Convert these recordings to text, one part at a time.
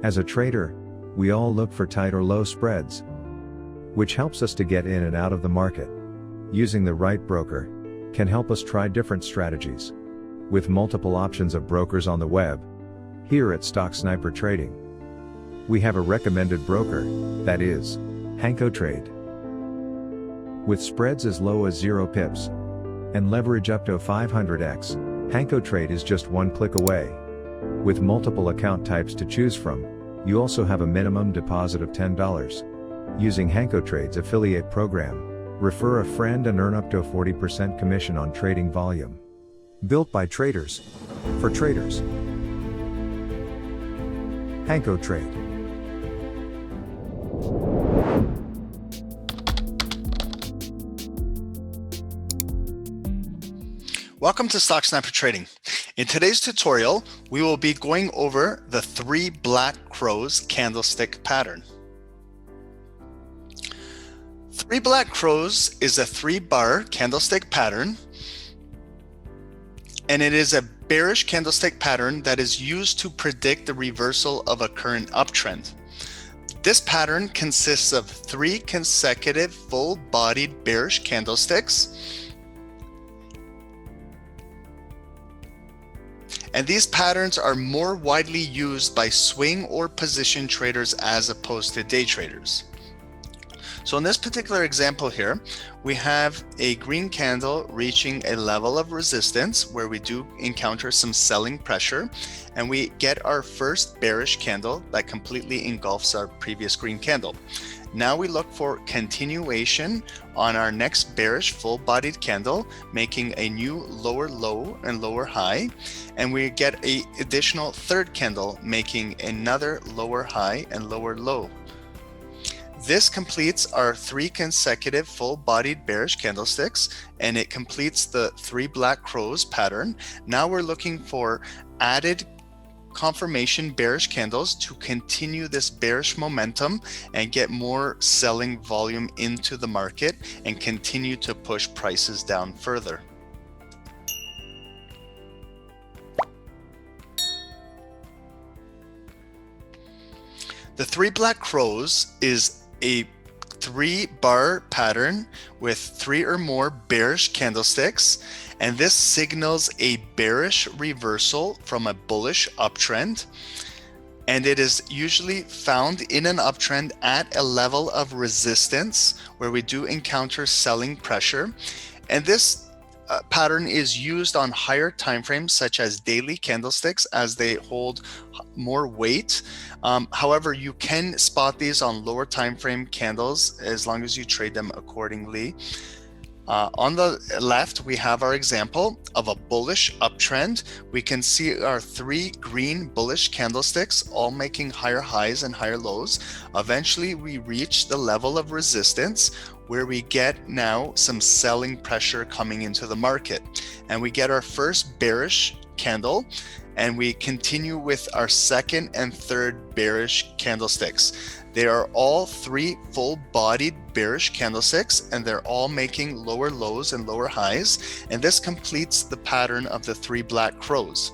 As a trader, we all look for tight or low spreads, which helps us to get in and out of the market. Using the right broker can help us try different strategies. With multiple options of brokers on the web, here at Stocksnipertrading, we have a recommended broker, that is, HankoTrade. With spreads as low as 0 pips and leverage up to 500x, HankoTrade is just one click away. With multiple account types to choose from, you also have a minimum deposit of $10. Using HankoTrade's affiliate program, refer a friend and earn up to a 40% commission on trading volume. Built by traders, for traders. HankoTrade. Welcome to Stocksnipertrading. In today's tutorial, we will be going over the 3 black crows candlestick pattern. 3 black crows is a 3-bar candlestick pattern, and it is a bearish candlestick pattern that is used to predict the reversal of a current uptrend. This pattern consists of 3 consecutive full-bodied bearish candlesticks, and these patterns are more widely used by swing or position traders as opposed to day traders. So in this particular example here, we have a green candle reaching a level of resistance where we do encounter some selling pressure, and we get our first bearish candle that completely engulfs our previous green candle. Now we look for continuation on our next bearish full-bodied candle, making a new lower low and lower high, and we get an additional third candle making another lower high and lower low. This completes our 3 consecutive full-bodied bearish candlesticks, and it completes the 3 black crows pattern. Now we're looking for added confirmation bearish candles to continue this bearish momentum and get more selling volume into the market and continue to push prices down further. The 3 black crows is a 3-bar pattern with 3 or more bearish candlesticks, and this signals a bearish reversal from a bullish uptrend, and it is usually found in an uptrend at a level of resistance where we do encounter selling pressure, and this pattern is used on higher time frames such as daily candlesticks as they hold more weight. However, you can spot these on lower time frame candles as long as you trade them accordingly. On the left, we have our example of a bullish uptrend. We can see our 3 green bullish candlesticks all making higher highs and higher lows. Eventually, we reach the level of resistance where we get now some selling pressure coming into the market. And we get our first bearish candle, and we continue with our second and third bearish candlesticks. They are all 3 full-bodied bearish candlesticks, and they're all making lower lows and lower highs, and this completes the pattern of the 3 black crows.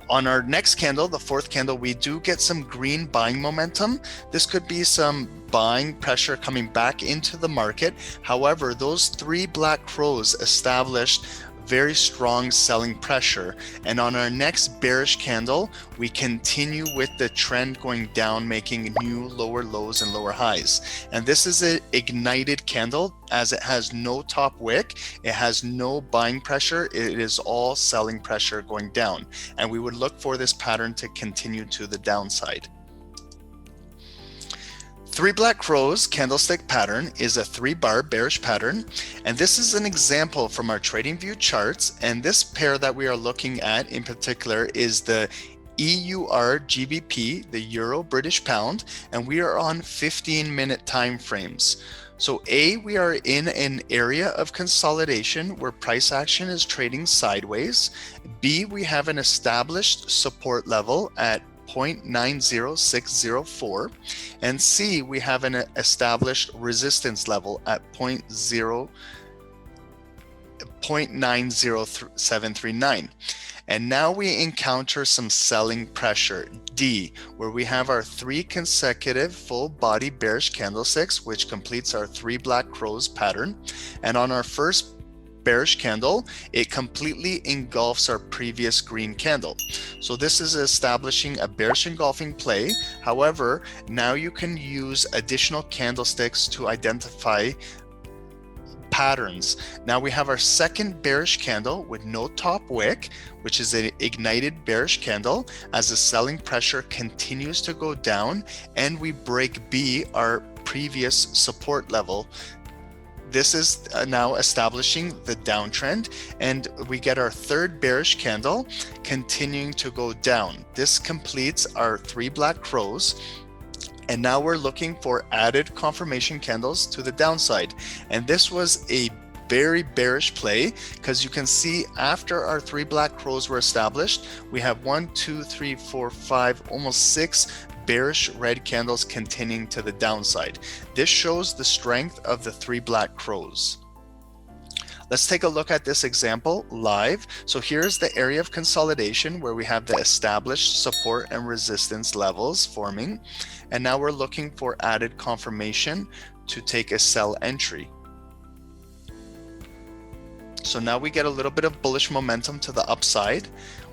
On our next candle, the 4th candle, we do get some green buying momentum. This could be some buying pressure coming back into the market. However, those 3 black crows established very strong selling pressure, and on our next bearish candle we continue with the trend going down, making new lower lows and lower highs. And this is an ignited candle as it has no top wick, it has no buying pressure, it is all selling pressure going down, and we would look for this pattern to continue to the downside. 3 black crows candlestick pattern is a 3-bar bearish pattern, and this is an example from our TradingView charts, and this pair that we are looking at in particular is the EURGBP, the Euro British Pound, and we are on 15-minute time frames. So we are in an area of consolidation where price action is trading sideways. B, we have an established support level at 0.90604, and C, we have an established resistance level at 0.0 0.90739. And now we encounter some selling pressure, D, where we have our 3 consecutive full body bearish candlesticks, which completes our 3 black crows pattern. And on our first bearish candle, it completely engulfs our previous green candle. So this is establishing a bearish engulfing play. However, now you can use additional candlesticks to identify patterns. Now we have our second bearish candle with no top wick, which is an ignited bearish candle as the selling pressure continues to go down, and we break B, our previous support level. This is now establishing the downtrend, and we get our third bearish candle continuing to go down. This completes our 3 black crows. And now we're looking for added confirmation candles to the downside. And this was a very bearish play, because you can see after our 3 black crows were established, we have 1, 2, 3, 4, 5, almost 6 bearish red candles continuing to the downside. This shows the strength of the 3 black crows. Let's take a look at this example live. So here's the area of consolidation where we have the established support and resistance levels forming. And now we're looking for added confirmation to take a sell entry. So now we get a little bit of bullish momentum to the upside,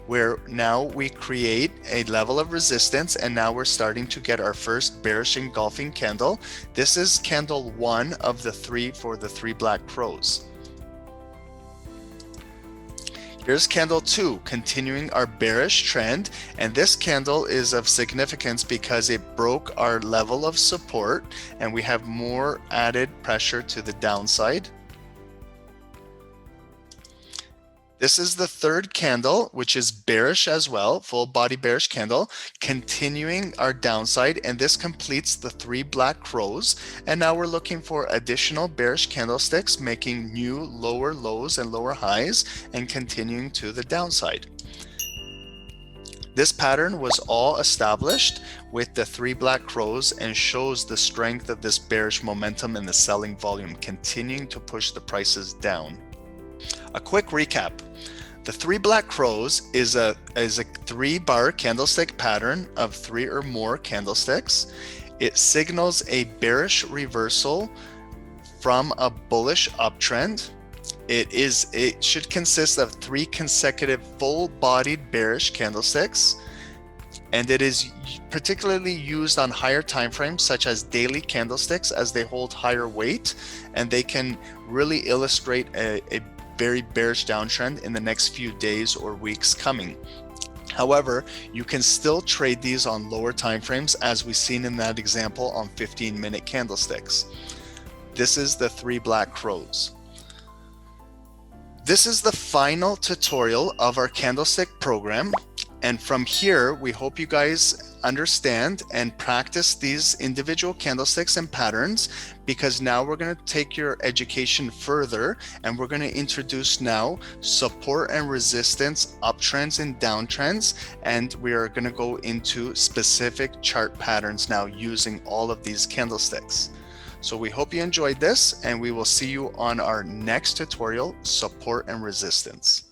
where now we create a level of resistance, and now we're starting to get our first bearish engulfing candle. This is candle 1 of the 3 for the 3 black crows. Here's candle 2, continuing our bearish trend, and this candle is of significance because it broke our level of support and we have more added pressure to the downside. This is the third candle, which is bearish as well, full body bearish candle, continuing our downside, and this completes the 3 black crows. And now we're looking for additional bearish candlesticks, making new lower lows and lower highs and continuing to the downside. This pattern was all established with the 3 black crows and shows the strength of this bearish momentum and the selling volume continuing to push the prices down. A quick recap. The 3 black crows is a 3-bar candlestick pattern of 3 or more candlesticks. It signals a bearish reversal from a bullish uptrend. It should consist of 3 consecutive full-bodied bearish candlesticks, and it is particularly used on higher time frames such as daily candlesticks, as they hold higher weight and they can really illustrate a very bearish downtrend in the next few days or weeks coming. However, you can still trade these on lower time frames, as we've seen in that example on 15-minute candlesticks. This is the 3 black crows. This is the final tutorial of our candlestick program, and from here we hope you guys understand and practice these individual candlesticks and patterns, because now we're going to take your education further and we're going to introduce now support and resistance, uptrends and downtrends, and we are going to go into specific chart patterns now using all of these candlesticks. So we hope you enjoyed this, and we will see you on our next tutorial, support and resistance.